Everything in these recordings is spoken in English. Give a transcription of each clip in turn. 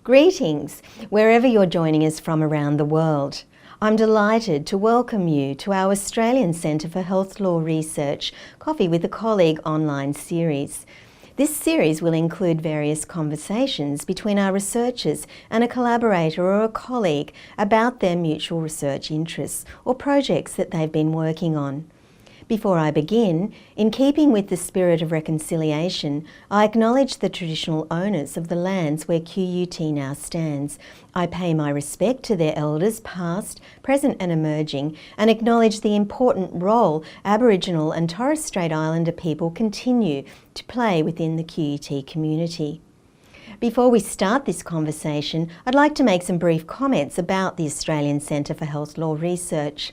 Greetings, wherever you're joining us from around the world. I'm delighted to welcome you to our Australian Centre for Health Law Research Coffee with a Colleague online series. This series will include various conversations between our researchers and a collaborator or a colleague about their mutual research interests or projects that they've been working on. Before I begin, in keeping with the spirit of reconciliation, I acknowledge the traditional owners of the lands where QUT now stands. I pay my respect to their elders past, present and emerging, and acknowledge the important role Aboriginal and Torres Strait Islander people continue to play within the QUT community. Before we start this conversation, I'd like to make some brief comments about the Australian Centre for Health Law Research.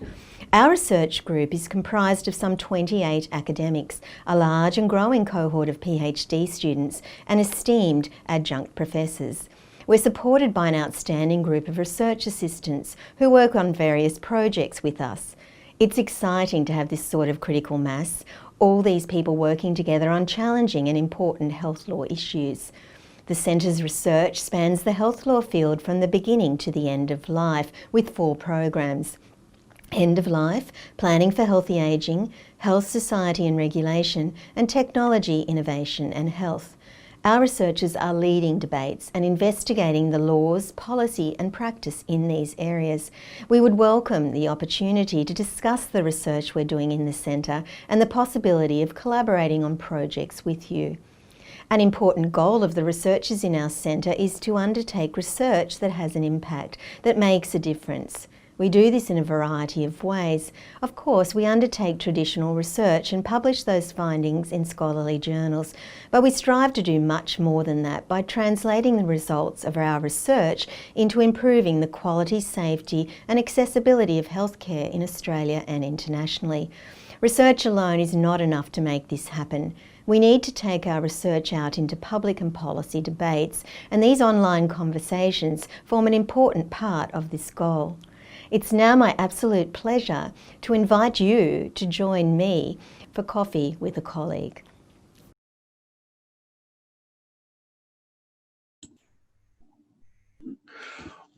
Our research group is comprised of some 28 academics, a large and growing cohort of PhD students and esteemed adjunct professors. We're supported by an outstanding group of research assistants who work on various projects with us. It's exciting to have this sort of critical mass, all these people working together on challenging and important health law issues. The Centre's research spans the health law field from the beginning to the end of life with 4 programs. End of life, planning for healthy ageing, health, society and regulation, and technology, innovation and health. Our researchers are leading debates and investigating the laws, policy and practice in these areas. We would welcome the opportunity to discuss the research we're doing in the Centre and the possibility of collaborating on projects with you. An important goal of the researchers in our centre is to undertake research that has an impact, that makes a difference. We do this in a variety of ways. Of course, we undertake traditional research and publish those findings in scholarly journals, but we strive to do much more than that by translating the results of our research into improving the quality, safety and accessibility of healthcare in Australia and internationally. Research alone is not enough to make this happen. We need to take our research out into public and policy debates, and these online conversations form an important part of this goal. It's now my absolute pleasure to invite you to join me for coffee with a colleague.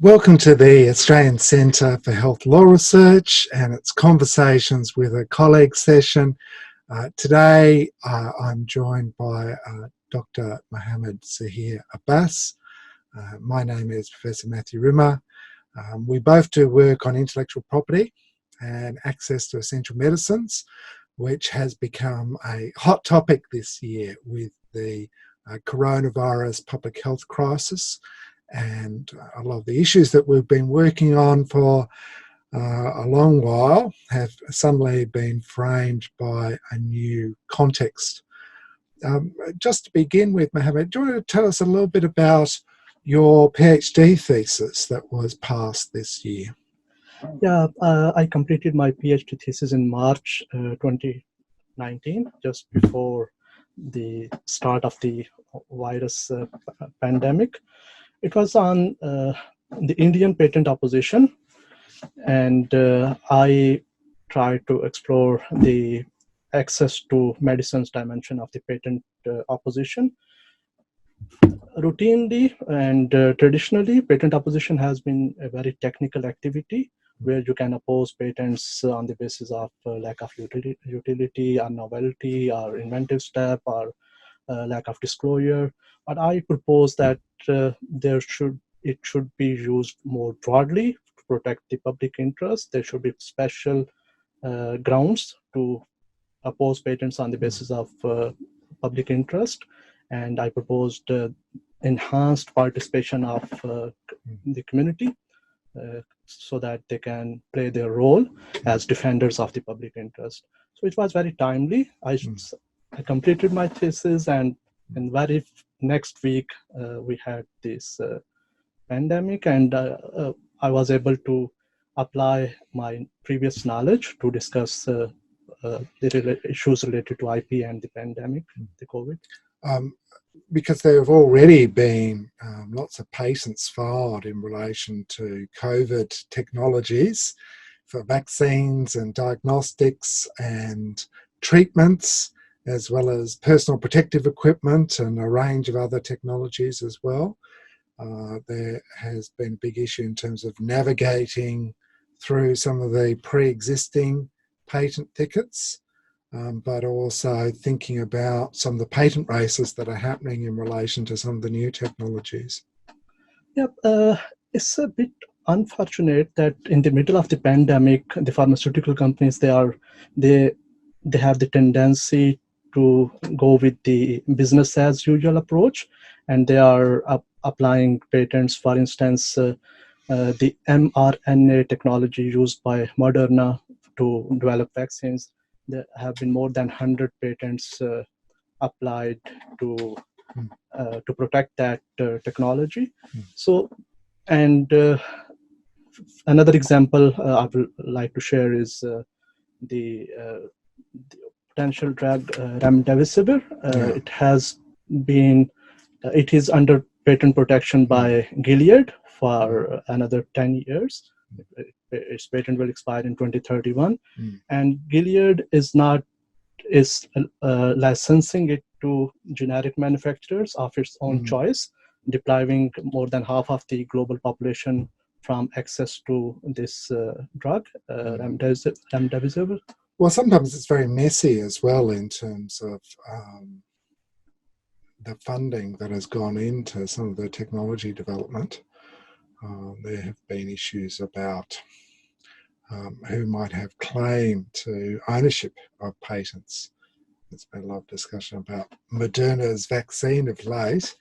Welcome to the Australian Centre for Health Law Research and its Conversations with a Colleague session. Today I'm joined by Dr. Mohammed Zahir Abbas. My name is Professor Matthew Rimmer. We both do work on intellectual property and access to essential medicines, which has become a hot topic this year with the coronavirus public health crisis. And a lot of the issues that we've been working on for a long while have suddenly been framed by a new context. Just to begin with, Mohammed, do you want to tell us a little bit about your PhD thesis that was passed this year? Yeah, I completed my PhD thesis in March 2019, just before the start of the virus pandemic. It was on the Indian patent opposition, and I tried to explore the access to medicines dimension of the patent opposition. Routinely and traditionally, patent opposition has been a very technical activity where you can oppose patents on the basis of lack of utility or novelty or inventive step or lack of disclosure. But I propose that it should be used more broadly to protect the public interest. There should be special grounds to oppose patents on the basis of public interest. And I proposed enhanced participation of the community so that they can play their role as defenders of the public interest. So it was very timely. I completed my thesis, and in very next week we had this pandemic, and I was able to apply my previous knowledge to discuss the issues related to IP and the pandemic, the COVID. Because there have already been lots of patents filed in relation to COVID technologies for vaccines and diagnostics and treatments, as well as personal protective equipment and a range of other technologies as well. there has been a big issue in terms of navigating through some of the pre-existing patent thickets, but also thinking about some of the patent races that are happening in relation to some of the new technologies. Yep, it's a bit unfortunate that in the middle of the pandemic, the pharmaceutical companies, they have the tendency to go with the business as usual approach, and they are applying patents. For instance, the mRNA technology used by Moderna to develop vaccines, there have been more than 100 patents applied to protect that technology. So, and another example I would like to share is the potential drug remdesivir. It is under patent protection by Gilead for another 10 years. Its patent will expire in 2031, and Gilead is licensing it to generic manufacturers of its own choice, depriving more than half of the global population from access to this drug, remdesivir. Well, sometimes it's very messy as well in terms of the funding that has gone into some of the technology development. There have been issues about who might have claim to ownership of patents. There's been a lot of discussion about Moderna's vaccine of late,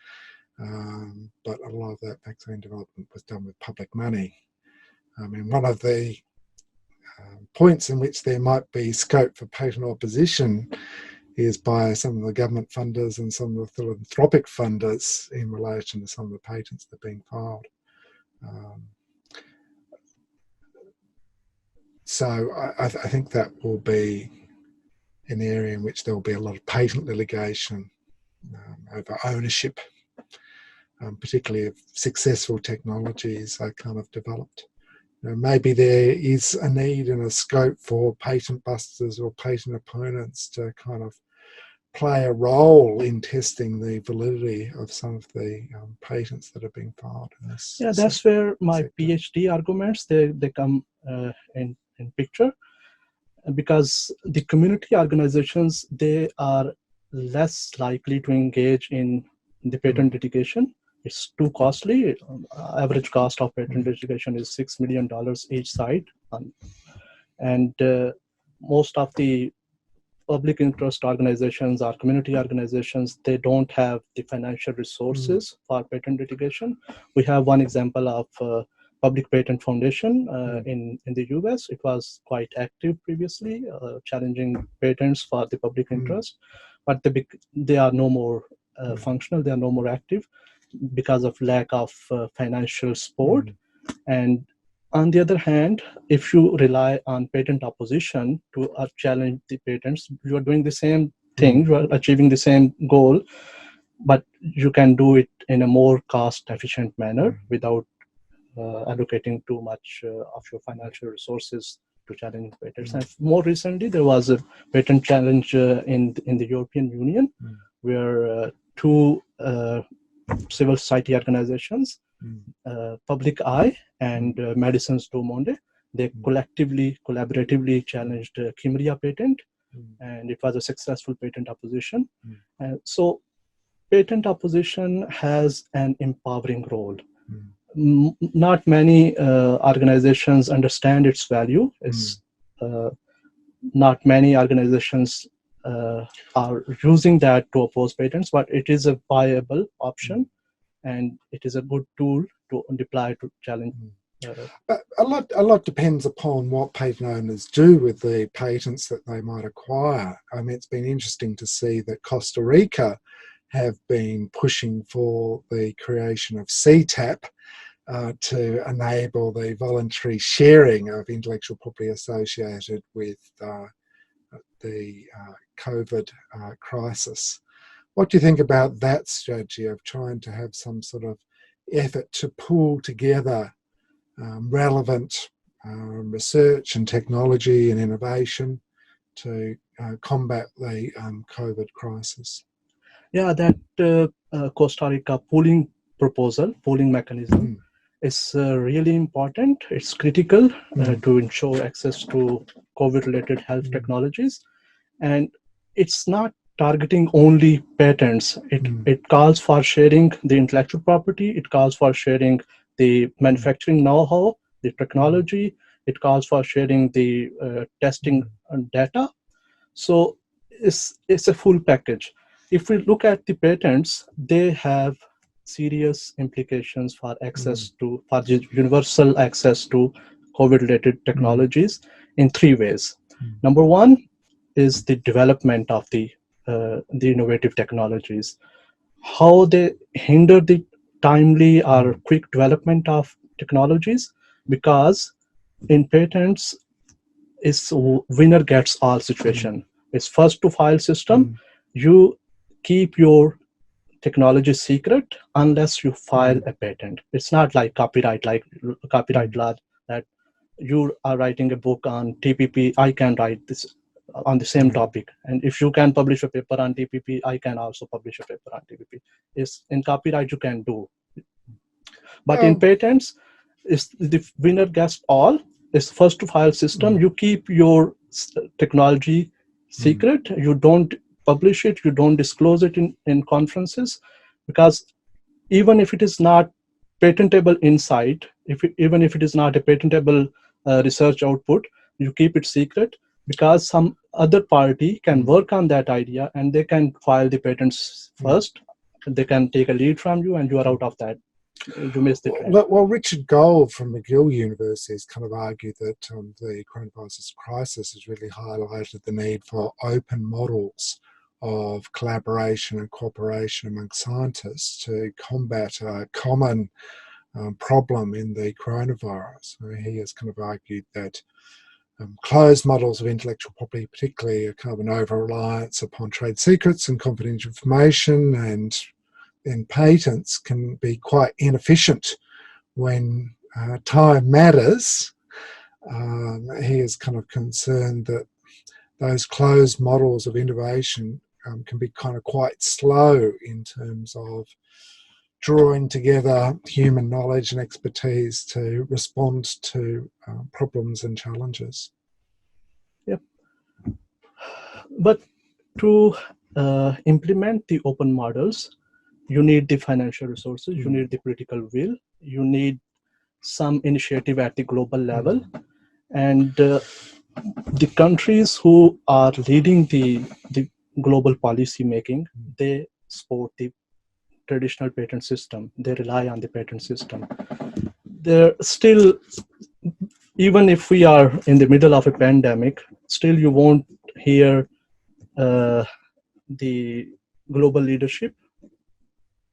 but a lot of that vaccine development was done with public money. I mean, one of the points in which there might be scope for patent opposition is by some of the government funders and some of the philanthropic funders in relation to some of the patents that are being filed. So I think that will be an area in which there will be a lot of patent litigation over ownership, particularly if successful technologies are kind of developed. Maybe there is a need and a scope for patent busters or patent opponents to kind of play a role in testing the validity of some of the patents that are being filed in this. Yeah, that's where my PhD arguments they come in picture, because the community organizations, they are less likely to engage in the patent litigation. It's too costly. Average cost of patent litigation is $6 million each side. And most of the public interest organizations or community organizations, they don't have the financial resources for patent litigation. We have one example of Public Patent Foundation in the US. It was quite active previously, challenging patents for the public interest, but they are no more functional, they are no more active because of lack of financial support. And on the other hand, if you rely on patent opposition to challenge the patents, you are doing the same thing, you are achieving the same goal, but you can do it in a more cost-efficient manner without allocating too much of your financial resources to challenge patents. And more recently, there was a patent challenge in the European Union, where two civil society organizations, Public Eye and Medicines du Monde, they collaboratively challenged Kymria patent, and it was a successful patent opposition. So patent opposition has an empowering role. Not many organizations understand its value. Not many organizations are using that to oppose patents, but it is a viable option, and it is a good tool to deploy to challenge. But a lot depends upon what patent owners do with the patents that they might acquire. I mean, it's been interesting to see that Costa Rica have been pushing for the creation of CTAP to enable the voluntary sharing of intellectual property associated with the COVID crisis. What do you think about that strategy of trying to have some sort of effort to pull together relevant research and technology and innovation to combat the COVID crisis? Yeah, that Costa Rica pooling proposal, pooling mechanism, is really important. It's critical to ensure access to COVID-related health technologies. And it's not targeting only patents. It calls for sharing the intellectual property. It calls for sharing the manufacturing know-how, the technology. It calls for sharing the testing data. So it's a full package. If we look at the patents, they have serious implications for access to, for the universal access to COVID-related technologies in three ways. Number one is the development of the innovative technologies, how they hinder the timely or quick development of technologies, because in patents, it's winner gets all situation. It's first to file system. You keep your technology secret unless you file a patent. It's not like copyright law that you are writing a book on TPP, I can write this on the same topic. And if you can publish a paper on TPP, I can also publish a paper on TPP. It's in copyright you can do. But in patents, it's the winner gets all. It's first to file system. You keep your technology secret. You don't publish it. You don't disclose it in conferences, because even if it is not patentable insight, even if it is not a patentable research output, you keep it secret, because some other party can work on that idea and they can file the patents first. They can take a lead from you and you are out of that. You miss the train. Well, Richard Gold from McGill University has kind of argued that the coronavirus crisis has really highlighted the need for open models of collaboration and cooperation among scientists to combat a common problem in the coronavirus. He has kind of argued that closed models of intellectual property, particularly a kind of an over-reliance upon trade secrets and confidential information and patents, can be quite inefficient when time matters. He is kind of concerned that those closed models of innovation can be kind of quite slow in terms of drawing together human knowledge and expertise to respond to problems and challenges. Yep. But to implement the open models, you need the financial resources, you need the political will, you need some initiative at the global level. And the countries who are leading the global policy making, they support the traditional patent system. They rely on the patent system. They're still, even if we are in the middle of a pandemic, still you won't hear the global leadership.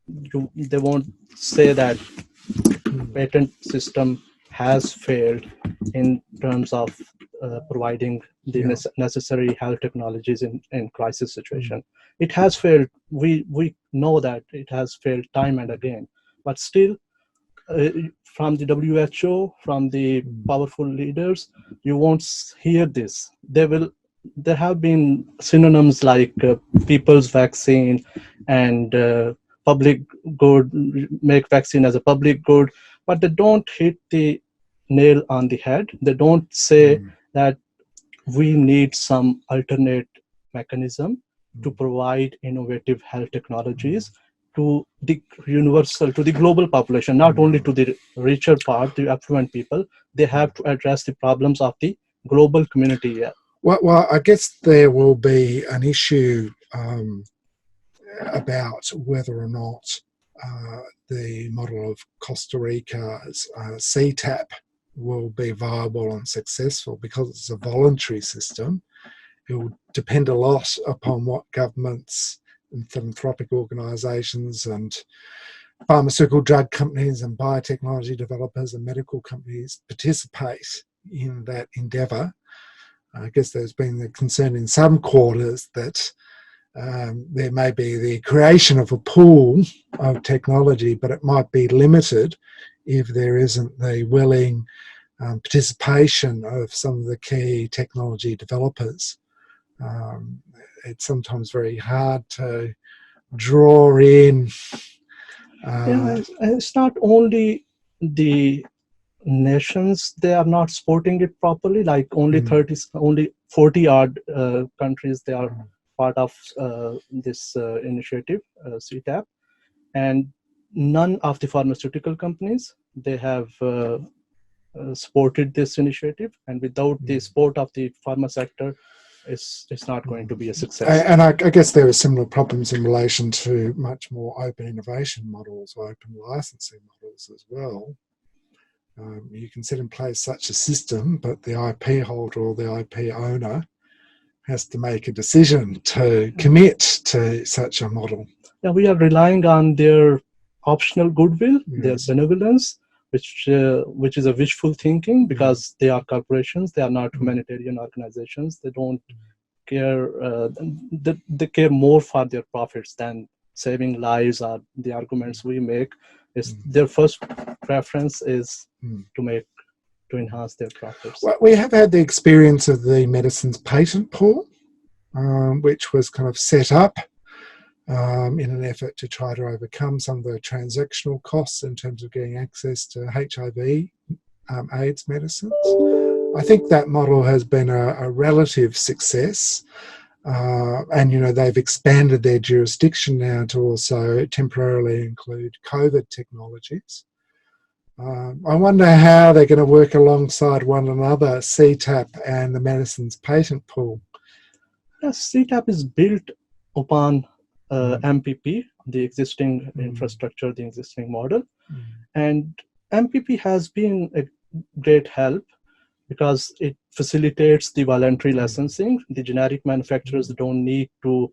They won't say that patent system has failed in terms of providing the necessary health technologies in crisis situation. It has failed. We know that it has failed time and again. But still, from the WHO, from the powerful leaders, you won't hear this. There have been synonyms like people's vaccine and public good, make vaccine as a public good, but they don't hit the nail on the head. They don't say that we need some alternate mechanism to provide innovative health technologies to the universal, to the global population, not only to the richer part, the affluent people. They have to address the problems of the global community. Well, I guess there will be an issue about whether or not the model of Costa Rica's CTAP will be viable and successful, because it's a voluntary system. It will depend a lot upon what governments and philanthropic organisations and pharmaceutical drug companies and biotechnology developers and medical companies participate in that endeavour. I guess there's been the concern in some quarters that there may be the creation of a pool of technology, but it might be limited if there isn't the willing participation of some of the key technology developers. It's sometimes very hard to draw in Yeah, it's not only the nations, they are not supporting it properly, like only 40 odd countries, they are part of this initiative, CTAP, and none of the pharmaceutical companies, they have supported this initiative, and without the support of the pharma sector, it's not going to be a success. And I guess there are similar problems in relation to much more open innovation models or open licensing models as well. You can set in place such a system, but the IP holder or the IP owner has to make a decision to commit to such a model. Yeah, we are relying on their optional goodwill, their benevolence, which is a wishful thinking, because they are corporations, they are not humanitarian organizations. They don't care, they care more for their profits than saving lives. Or the arguments we make is their first preference is to enhance their profits. Well, we have had the experience of the medicines patent pool, which was kind of set up in an effort to try to overcome some of the transactional costs in terms of getting access to HIV AIDS medicines. I think that model has been a relative success, and they've expanded their jurisdiction now to also temporarily include COVID technologies. I wonder how they're going to work alongside one another, CTAP and the medicines patent pool. Yes, CTAP is built upon MPP, the existing infrastructure, the existing model. And MPP has been a great help because it facilitates the voluntary licensing. The generic manufacturers don't need to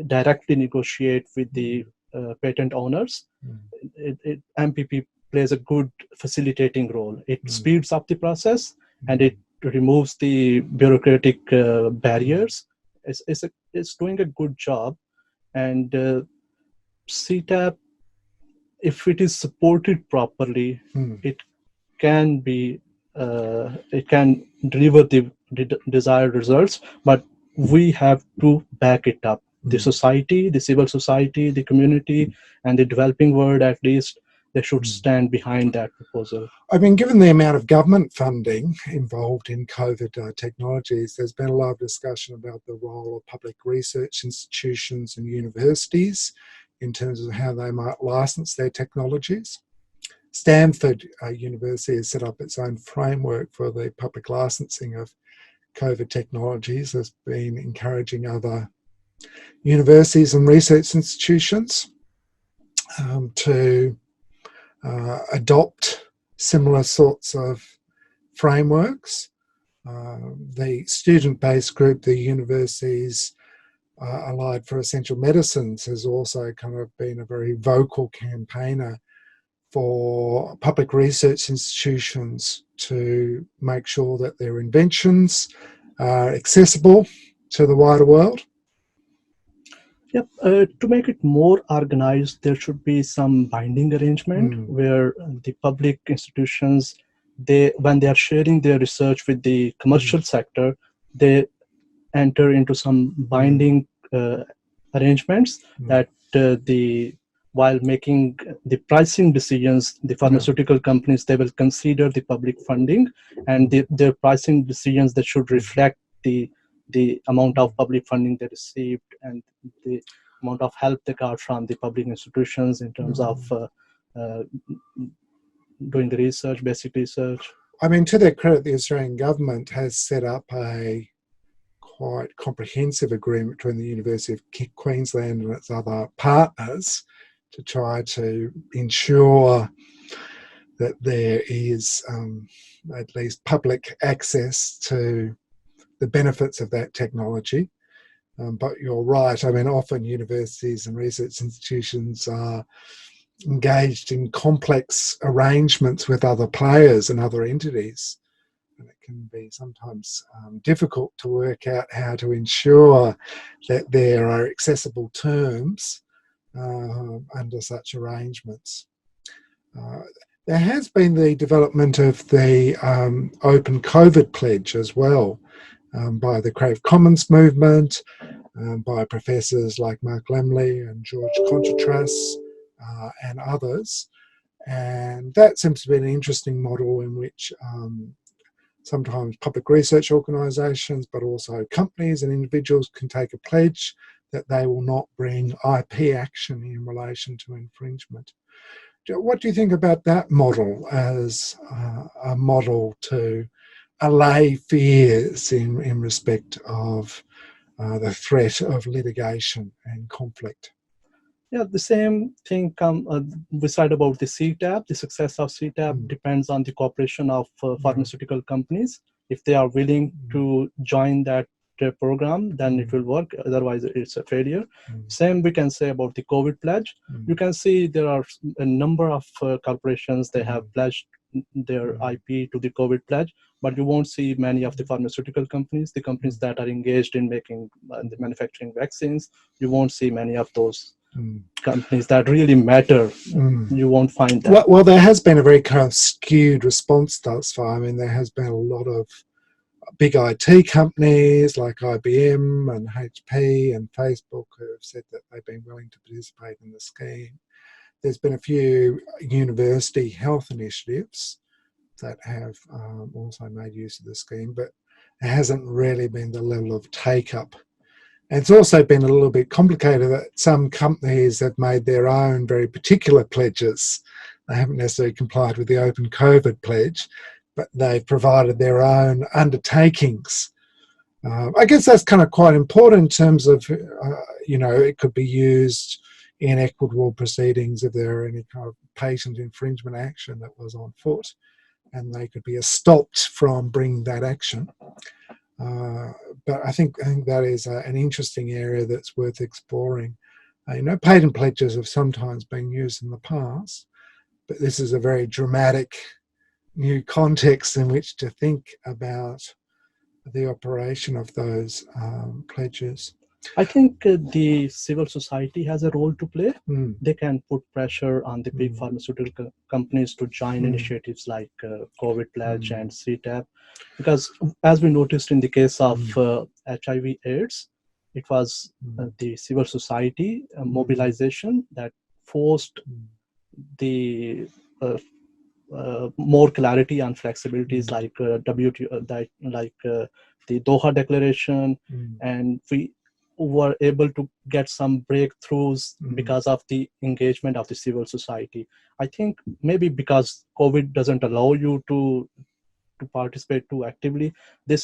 directly negotiate with the patent owners. MPP plays a good facilitating role. It speeds up the process and it removes the bureaucratic barriers. It's doing a good job. And CTAP, if it is supported properly, it can be it can deliver the desired results, but we have to back it up. The society, the civil society, the community, and the developing world, at least, they should stand behind that proposal. I mean, given the amount of government funding involved in COVID technologies, there's been a lot of discussion about the role of public research institutions and universities in terms of how they might license their technologies. Stanford University has set up its own framework for the public licensing of COVID technologies, has been encouraging other universities and research institutions to adopt similar sorts of frameworks. The student-based group, the Universities Allied for Essential Medicines, has also kind of been a very vocal campaigner for public research institutions to make sure that their inventions are accessible to the wider world. Yep. To make it more organized, there should be some binding arrangement where the public institutions, when they are sharing their research with the commercial sector, they enter into some binding arrangements that while making the pricing decisions, the pharmaceutical companies, they will consider the public funding, and their pricing decisions that should reflect the amount of public funding they received and the amount of help they got from the public institutions in terms of doing the research, basic research. I mean, to their credit, the Australian government has set up a quite comprehensive agreement between the University of Queensland and its other partners to try to ensure that there is at least public access to the benefits of that technology. But you're right, I mean, often universities and research institutions are engaged in complex arrangements with other players and other entities. And it can be sometimes difficult to work out how to ensure that there are accessible terms under such arrangements. There has been the development of the Open COVID Pledge as well, by the Creative Commons movement, by professors like Mark Lemley and George Contreras, and others. And that seems to be an interesting model in which sometimes public research organisations, but also companies and individuals can take a pledge that they will not bring IP action in relation to infringement. What do you think about that model as a model to allay fears in respect of the threat of litigation and conflict? Yeah, the same thing we said about the CTAP. The success of CTAP depends on the cooperation of pharmaceutical companies. If they are willing to join that program, then it will work. Otherwise, it's a failure. Same we can say about the COVID pledge. You can see there are a number of corporations, they have pledged their IP to the COVID pledge, but you won't see many of the pharmaceutical companies, the companies that are engaged in making the manufacturing vaccines. You won't see many of those companies that really matter. You won't find that. Well, there has been a very kind of skewed response thus far. I mean, there has been a lot of big IT companies like IBM and HP and Facebook who have said that they've been willing to participate in the scheme. There's been a few university health initiatives that have also made use of the scheme, but it hasn't really been the level of take-up. And it's also been a little bit complicated that some companies have made their own very particular pledges. They haven't necessarily complied with the Open COVID pledge, but they've provided their own undertakings. I guess that's kind of quite important in terms of, it could be used in equitable proceedings if there are any kind of patent infringement action that was on foot, and they could be stopped from bringing that action. But I think that is an interesting area that's worth exploring. Patent pledges have sometimes been used in the past, but this is a very dramatic new context in which to think about the operation of those pledges. I think the civil society has a role to play. They can put pressure on the big pharmaceutical companies to join initiatives like COVID pledge and CTAP, because as we noticed in the case of HIV/AIDS, it was the civil society mobilization that forced the more clarity on flexibilities like WTO, the Doha Declaration, and we were able to get some breakthroughs because of the engagement of the civil society. I think maybe because COVID doesn't allow you to participate too actively, in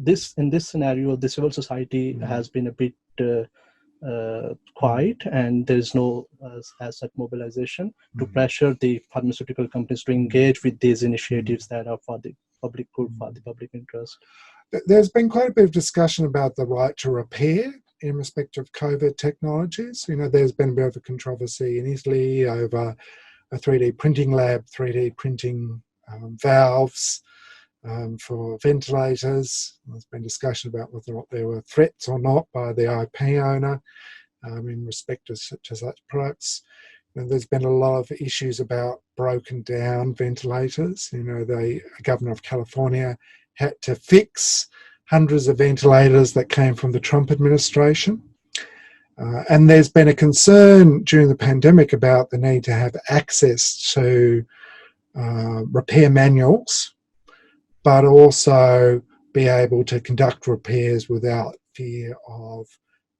this scenario, the civil society has been a bit quiet, and there is no as such mobilization to pressure the pharmaceutical companies to engage with these initiatives that are for the public good, for the public interest. There's been quite a bit of discussion about the right to repair in respect of COVID technologies. There's been a bit of a controversy in Italy over a 3D printing lab, 3D printing valves for ventilators. There's been discussion about whether or not there were threats or not by the IP owner in respect to such products. And there's been a lot of issues about broken down ventilators. The governor of California had to fix hundreds of ventilators that came from the Trump administration. And there's been a concern during the pandemic about the need to have access to repair manuals, but also be able to conduct repairs without fear of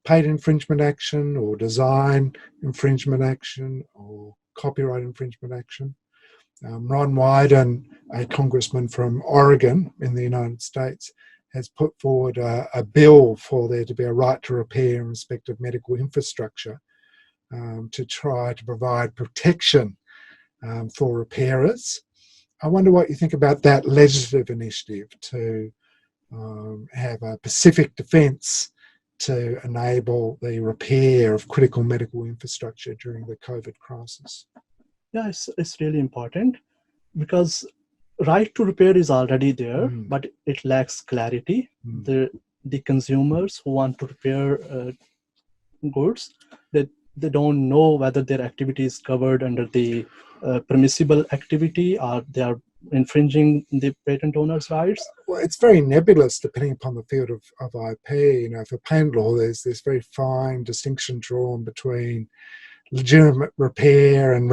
patent infringement action or design infringement action or copyright infringement action. Ron Wyden, a congressman from Oregon in the United States, has put forward a bill for there to be a right to repair in respect of medical infrastructure to try to provide protection for repairers. I wonder what you think about that legislative initiative to have a pacific defence to enable the repair of critical medical infrastructure during the COVID crisis. Yeah, it's really important because right to repair is already there, but it lacks clarity. The consumers who want to repair goods, they don't know whether their activity is covered under the permissible activity or they are infringing the patent owner's rights. Well, it's very nebulous depending upon the field of IP. For patent law, there's this very fine distinction drawn between legitimate repair and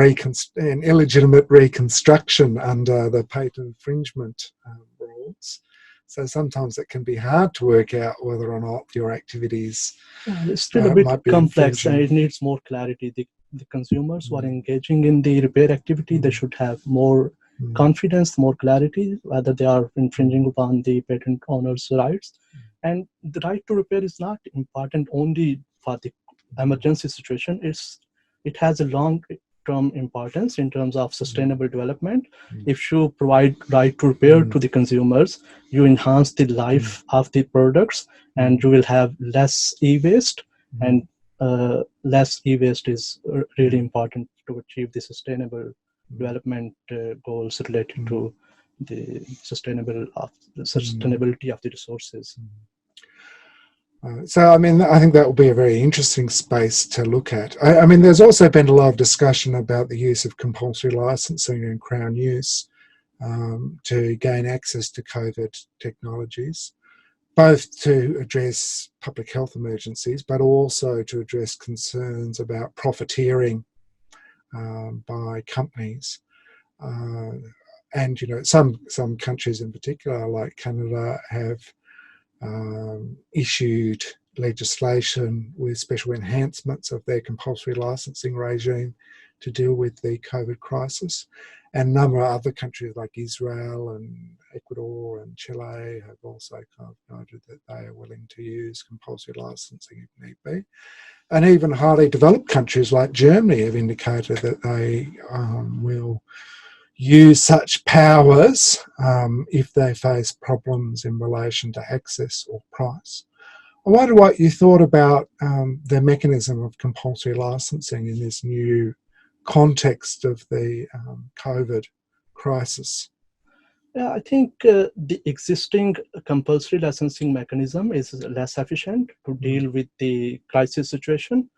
illegitimate reconstruction under the patent infringement rules. So sometimes it can be hard to work out whether or not your activities it's still a bit might be complex, and infringing. it needs more clarity. The consumers who are engaging in the repair activity, they should have more confidence, more clarity, whether they are infringing upon the patent owner's rights. And the right to repair is not important only for the emergency situation. It has a long-term importance in terms of sustainable development. If you provide right to repair to the consumers, you enhance the life of the products, and you will have less e-waste, and less e-waste is really important to achieve the sustainable development goals related to the sustainability of the resources. So, I mean, I think that will be a very interesting space to look at. I mean, there's also been a lot of discussion about the use of compulsory licensing and Crown use to gain access to COVID technologies, both to address public health emergencies, but also to address concerns about profiteering by companies. And, you know, some countries in particular, like Canada, have issued legislation with special enhancements of their compulsory licensing regime to deal with the COVID crisis. And a number of other countries like Israel and Ecuador and Chile have also kind of noted that they are willing to use compulsory licensing if need be. And even highly developed countries like Germany have indicated that they will use such powers if they face problems in relation to access or price. I wonder what you thought about the mechanism of compulsory licensing in this new context of the COVID crisis. Yeah, I think the existing compulsory licensing mechanism is less efficient to deal with the crisis situation.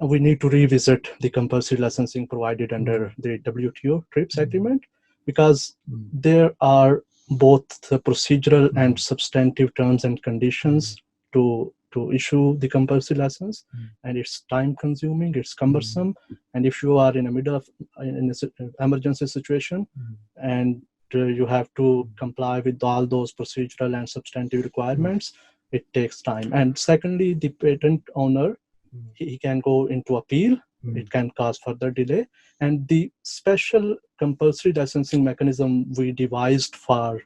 We need to revisit the compulsory licensing provided under the WTO TRIPS agreement, because there are both the procedural and substantive terms and conditions to issue the compulsory license, and it's time consuming, it's cumbersome, and if you are in the middle of an emergency situation and you have to comply with all those procedural and substantive requirements, it takes time. And secondly, the patent owner, he can go into appeal, it can cause further delay. And the special compulsory licensing mechanism we devised for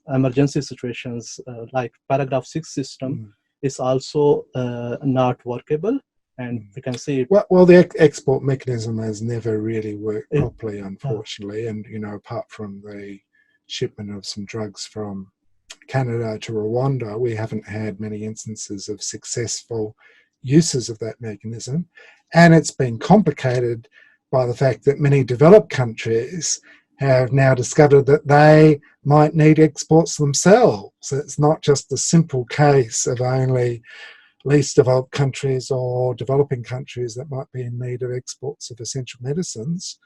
emergency situations, like paragraph 6 system, is also not workable. And we can see well, the export mechanism has never really worked properly, unfortunately. And, you know, apart from the shipment of some drugs from Canada to Rwanda, we haven't had many instances of successful uses of that mechanism. And it's been complicated by the fact that many developed countries have now discovered that they might need exports themselves. It's not just a simple case of only least developed countries or developing countries that might be in need of exports of essential medicines.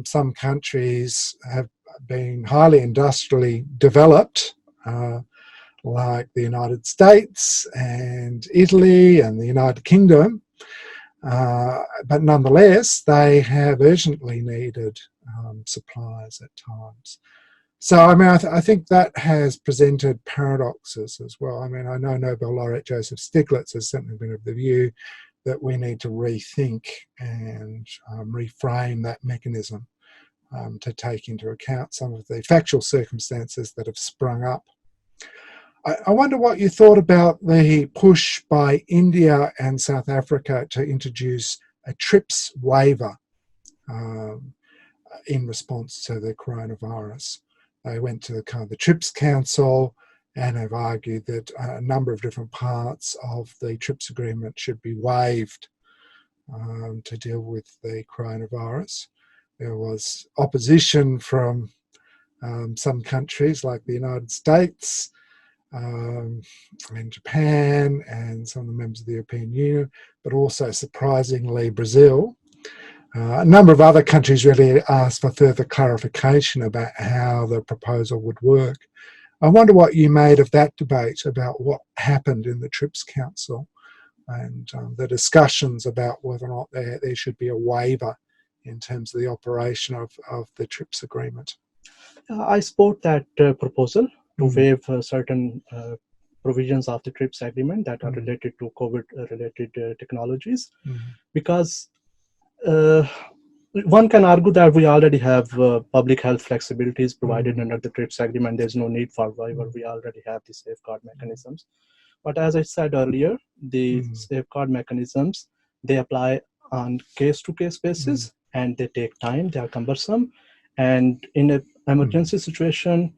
Some countries have been highly industrially developed, like the United States and Italy and the United Kingdom, but nonetheless they have urgently needed supplies at times. So, I mean, I think that has presented paradoxes as well. I mean, I know Nobel laureate Joseph Stiglitz has certainly been of the view that we need to rethink and reframe that mechanism to take into account some of the factual circumstances that have sprung up. I wonder what you thought about the push by India and South Africa to introduce a TRIPS waiver in response to the coronavirus. They went to the TRIPS Council and have argued that a number of different parts of the TRIPS agreement should be waived to deal with the coronavirus. There was opposition from some countries like the United States and Japan and some of the members of the European Union, but also surprisingly Brazil. A number of other countries really asked for further clarification about how the proposal would work. I wonder what you made of that debate about what happened in the TRIPS Council and the discussions about whether or not there should be a waiver in terms of the operation of the TRIPS agreement. I support that proposal to waive certain provisions of the TRIPS agreement that are related to COVID-related technologies, because one can argue that we already have public health flexibilities provided under the TRIPS agreement. There's no need for waiver. We already have the safeguard mechanisms. But as I said earlier, the safeguard mechanisms, they apply on case-to-case basis, and they take time, they are cumbersome. And in an emergency situation,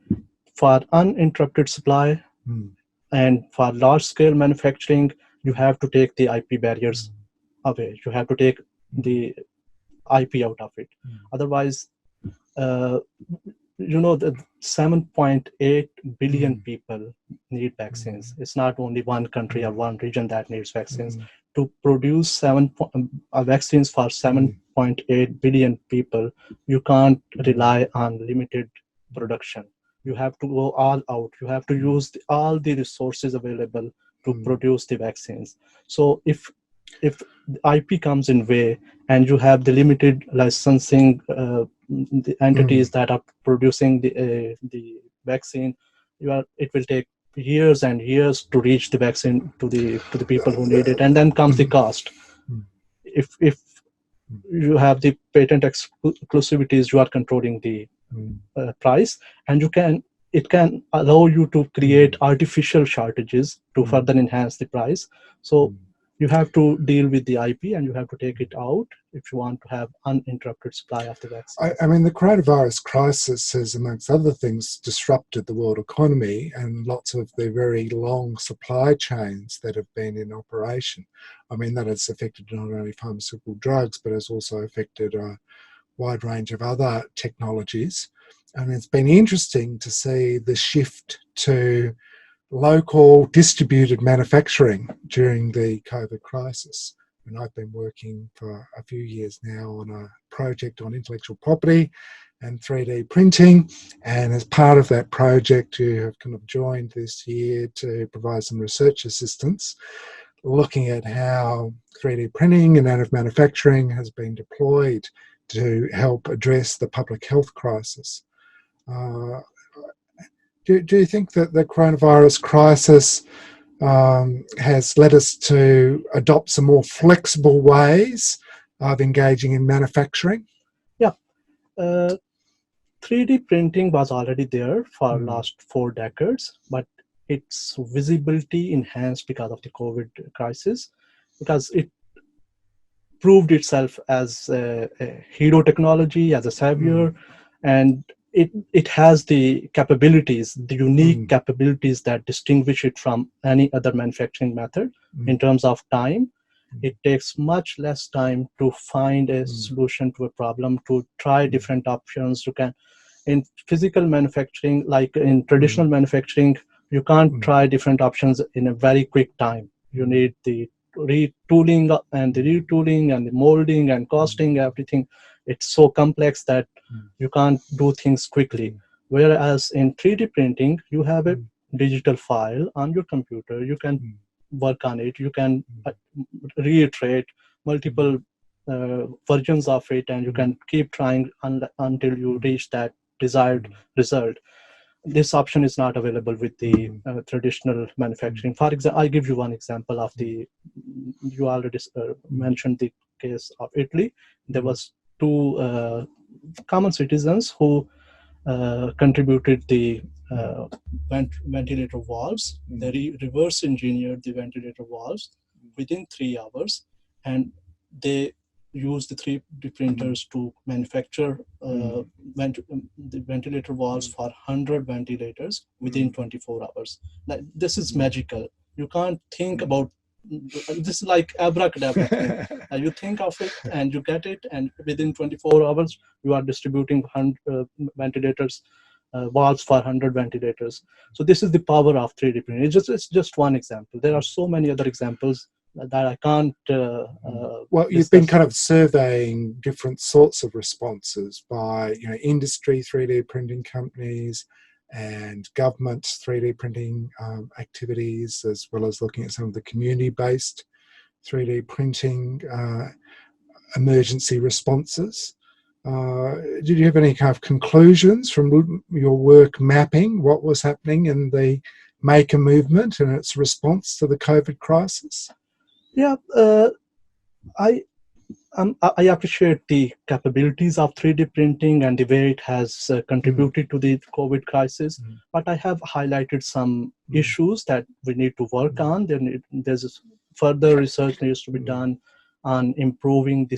for uninterrupted supply and for large-scale manufacturing, you have to take the IP barriers away. You have to take the IP out of it. Otherwise, that 7.8 billion people need vaccines. It's not only one country or one region that needs vaccines. To produce vaccines for 7.8 billion people, you can't rely on limited production. You have to go all out. You have to use all the resources available to produce the vaccines. So if IP comes in way and you have the limited licensing the entities that are producing the vaccine, it will take years and years to reach the vaccine to the people who need it, and then comes the cost. If you have the patent exclusivities, you are controlling the price, and it can allow you to create artificial shortages to further enhance the price. So you have to deal with the IP, and you have to take it out if you want to have uninterrupted supply of the vaccine. I mean, the coronavirus crisis has, amongst other things, disrupted the world economy and lots of the very long supply chains that have been in operation. I mean, that has affected not only pharmaceutical drugs, but has also affected a wide range of other technologies. And it's been interesting to see the shift to local distributed manufacturing during the COVID crisis. And I've been working for a few years now on a project on intellectual property and 3D printing. And as part of that project, you have kind of joined this year to provide some research assistance, looking at how 3D printing and additive manufacturing has been deployed to help address the public health crisis. Do you think that the coronavirus crisis has led us to adopt some more flexible ways of engaging in manufacturing? Yeah. 3D printing was already there for last 4 decades, but its visibility enhanced because of the COVID crisis, because it proved itself as a hero technology, as a savior, and it has the capabilities, the unique capabilities that distinguish it from any other manufacturing method in terms of time. It takes much less time to find a solution to a problem, to try different options. You can, in physical manufacturing, like in traditional manufacturing, you can't try different options in a very quick time. You need the retooling and the molding and casting, everything. It's so complex that you can't do things quickly. Whereas in 3D printing, you have a digital file on your computer. You can work on it. You can reiterate multiple versions of it, and you can keep trying until you reach that desired result. This option is not available with the traditional manufacturing. For example, I give you one example of you already mentioned the case of Italy. There was 2 common citizens who contributed the ventilator valves. They reverse engineered the ventilator valves within 3 hours, and they used the 3D printers to manufacture the ventilator valves for 100 ventilators within 24 hours. Now, this is magical. You can't think about this is like abracadabra thing. You think of it and you get it, and within 24 hours you are distributing 100 ventilators, valves for 100 ventilators. So this is the power of 3D printing. It's just one example. There are so many other examples that I can't. Well, you've been kind of surveying different sorts of responses by industry 3D printing companies and government 3D printing activities, as well as looking at some of the community-based 3D printing emergency responses. Did you have any kind of conclusions from your work mapping what was happening in the maker movement and its response to the COVID crisis? Yeah, I appreciate the capabilities of 3D printing and the way it has contributed to the COVID crisis, but I have highlighted some issues that we need to work on. There's further research needs to be done on improving the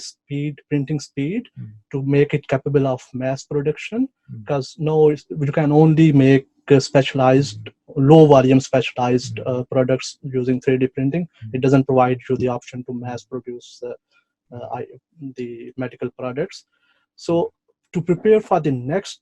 printing speed to make it capable of mass production, because no, you can only make specialized, low volume specialized products using 3D printing. It doesn't provide you the option to mass produce the medical products. So to prepare for the next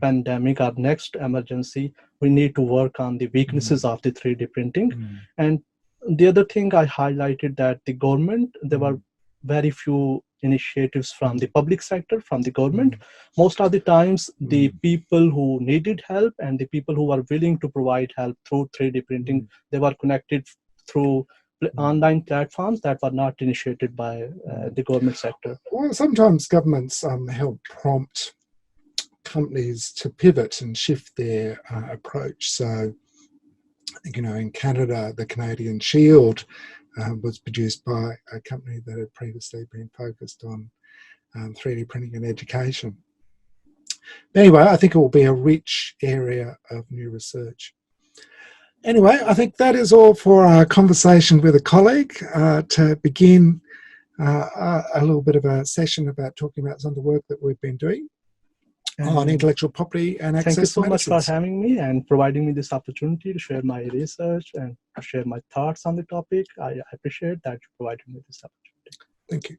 pandemic or next emergency, we need to work on the weaknesses of the 3D printing. And the other thing I highlighted that the government, there were very few initiatives from the public sector, from the government. Most of the times, the people who needed help and the people who were willing to provide help through 3D printing, they were connected through online platforms that were not initiated by the government sector. Well, sometimes governments help prompt companies to pivot and shift their approach. So, you know, in Canada, the Canadian Shield was produced by a company that had previously been focused on 3D printing in education. Anyway, I think it will be a rich area of new research. Anyway, I think that is all for our conversation with a colleague. To begin a little bit of a session about talking about some of the work that we've been doing on intellectual property and access to medicines. Thank you so much for having me and providing me this opportunity to share my research and to share my thoughts on the topic. I appreciate that you provided me this opportunity. Thank you.